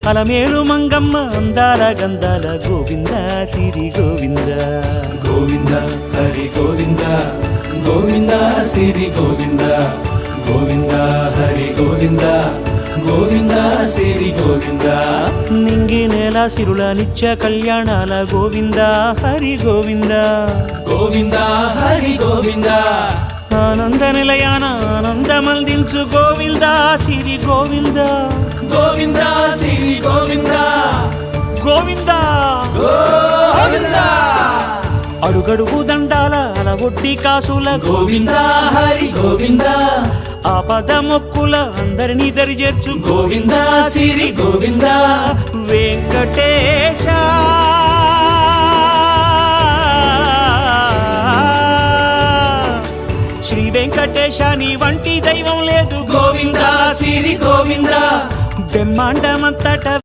అలమేలు మంగమ్మ అందాల గంధాల గోవింద సిరి గోవింద గోవింద హరి గోవింద గోవింద సిరి గోవింద గోవింద హరి గోవింద గోవింద సిరి గోవింద నింగి నేల సిరుల నిత్య కళ్యాణాల గోవింద హరి గోవింద గోవింద హరి గోవింద ఆనంద నిలయాన ఆనందమందించు గోవింద సిరి గోవింద గోవింద సిరి గోవింద గోవింద గోవింద అడుగడుగు దండాల అలగొట్టి కాసుల గోవింద హరి గోవింద ఆపద మొక్కుల అందరినీ దరిచేర్చు గోవింద సిరి గోవింద వెంకటేశ శ్రీ వెంకటేశ నీ వంటి దైవం లేదు గోవింద సిరి గోవింద బ్రహ్మాండమంతట